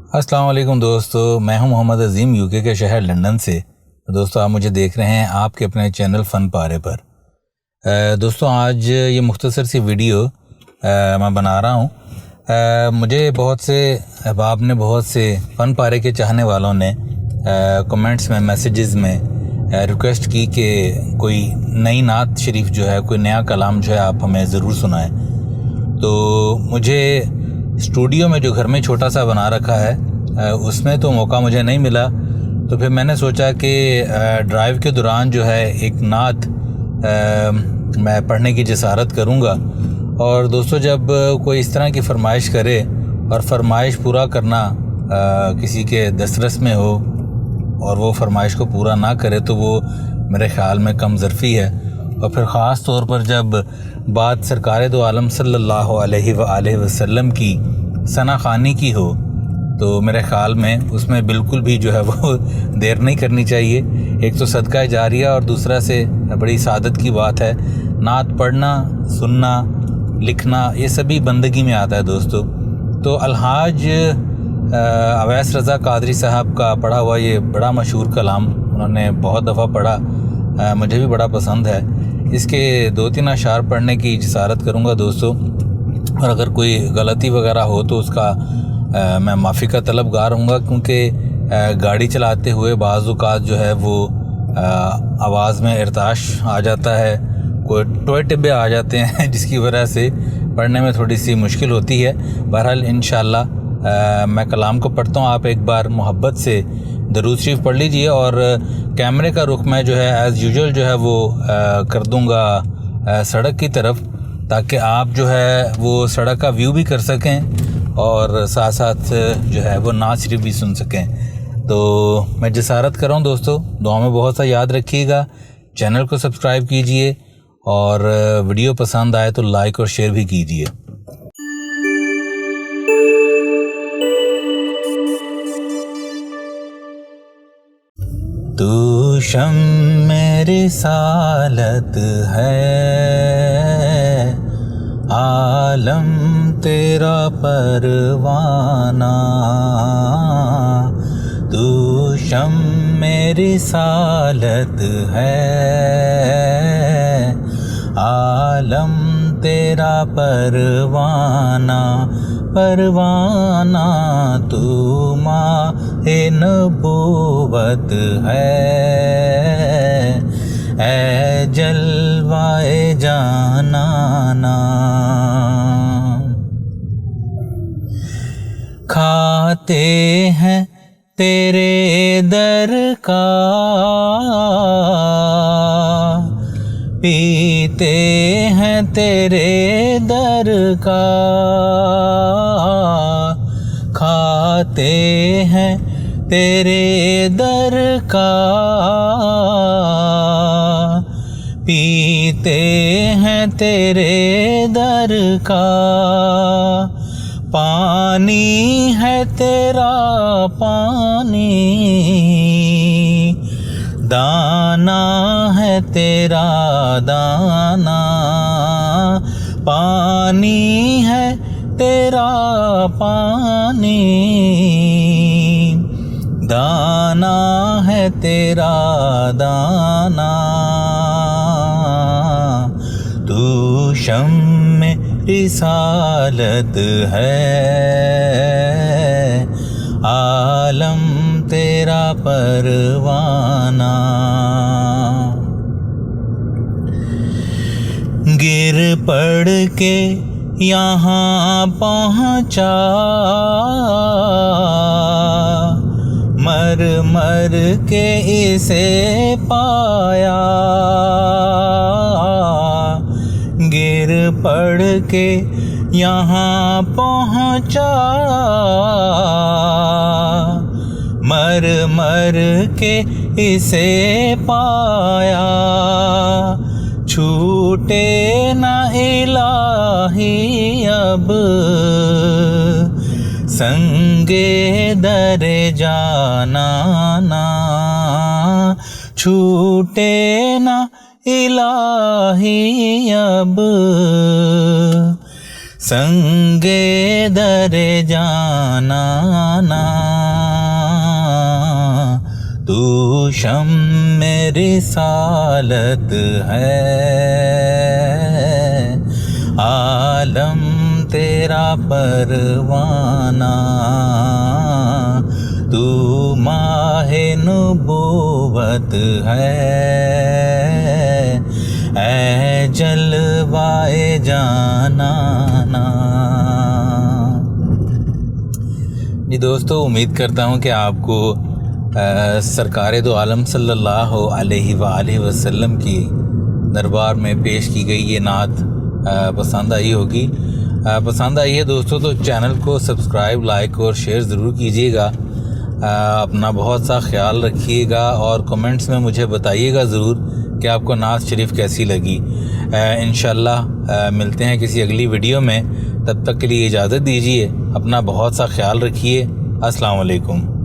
अस्सलाम वालेकुम दोस्तों, मैं हूं मोहम्मद अज़ीम यूके के शहर लंदन से। दोस्तों आप मुझे देख रहे हैं आपके अपने चैनल फ़न पारे पर। दोस्तों आज ये मुख्तसर सी वीडियो मैं बना रहा हूं। मुझे बहुत से अहबाब ने, बहुत से फ़न पारे के चाहने वालों ने कमेंट्स में, मैसेजेस में रिक्वेस्ट की कि कोई नई नात शरीफ जो है, कोई नया कलाम जो है आप हमें ज़रूर सुनाएं। तो मुझे स्टूडियो में जो घर में छोटा सा बना रखा है उसमें तो मौका मुझे नहीं मिला, तो फिर मैंने सोचा कि ड्राइव के दौरान जो है एक नात मैं पढ़ने की जसारत करूँगा। और दोस्तों जब कोई इस तरह की फरमाइश करे और फरमाइश पूरा करना किसी के दस्तरस में हो और वो फरमाइश को पूरा ना करे तो वो मेरे ख़्याल में कम ज़रफ़ी है। और फिर ख़ास तौर पर जब बात सरकार दो आलम सल्लल्लाहु अलैहि वसल्लम की सना ख़ानी की हो तो मेरे ख़्याल में उसमें बिल्कुल भी जो है वो देर नहीं करनी चाहिए। एक तो सदका जारिया और दूसरा से बड़ी सादत की बात है। नात पढ़ना, सुनना, लिखना ये सभी बंदगी में आता है दोस्तों। तो अलहाज अवैस रज़ा कादरी साहब का पढ़ा हुआ ये बड़ा मशहूर कलाम उन्होंने बहुत दफ़ा पढ़ा, मुझे भी बड़ा पसंद है। इसके 2-3 अशार पढ़ने की जसारत करूँगा दोस्तों, और अगर कोई गलती वगैरह हो तो उसका मैं माफ़ी का तलबगार हूँगा, क्योंकि गाड़ी चलाते हुए बाज़ औक़ात जो है वो आवाज़ में इरताश आ जाता है, कोई टोए टिब्बे आ जाते हैं जिसकी वजह से पढ़ने में थोड़ी सी मुश्किल होती है। बहरहाल इंशाअल्लाह मैं कलाम को पढ़ता हूँ, आप एक बार मोहब्बत से दरूद शरीफ पढ़ लीजिए। और कैमरे का रुख मैं जो है एज़ यूजुअल जो है वो कर दूँगा सड़क की तरफ, ताकि आप जो है वो सड़क का व्यू भी कर सकें और साथ साथ जो है वो नात शरीफ भी सुन सकें। तो मैं जसारत कर रहा हूँ दोस्तों, दुआ में बहुत सा याद रखिएगा, चैनल को सब्सक्राइब कीजिए और वीडियो पसंद आए तो लाइक और शेयर भी कीजिए। तू शम्मे रिसालत है, आलम तेरा परवाना। तू शम्मे रिसालत है, आलम तेरा परवाना। परवाना तू माहे नबूवत है, ऐ जलवाए जानाना। खाते हैं तेरे दर का, पीते हैं तेरे दर का। खाते हैं तेरे दर का, पीते हैं तेरे दर का। पानी है तेरा पानी, दाना है तेरा दाना। पानी है तेरा पानी, दाना है तेरा दाना। तू शम्मे रिसालत है, आलम तेरा परवाना। गिर पड़ के यहाँ पहुँचा, मर मर के इसे पाया। गिर पड़ के यहाँ पहुँचा, मर मर के इसे पाया। छूटे ना इलाही अब संगे दरे जाना ना। छूटे ना इलाही अब संगे दरे जाना ना। शम मेरी सालत है, आलम तेरा परवाना, तू माहे नबूवत है, ऐ जलवाए जाना। जी दोस्तों, उम्मीद करता हूँ कि आपको सरकार दो आलम सल्लल्लाहु अलैहि वसल्लम की दरबार में पेश की गई ये नात पसंद आई होगी। पसंद आई है दोस्तों तो चैनल को सब्सक्राइब, लाइक और शेयर ज़रूर कीजिएगा। अपना बहुत सा ख्याल रखिएगा और कमेंट्स में मुझे बताइएगा ज़रूर कि आपको नात शरीफ कैसी लगी। इंशाल्लाह मिलते हैं किसी अगली वीडियो में, तब तक के लिए इजाज़त दीजिए। अपना बहुत सा ख्याल रखिए। अस्सलाम वालेकुम।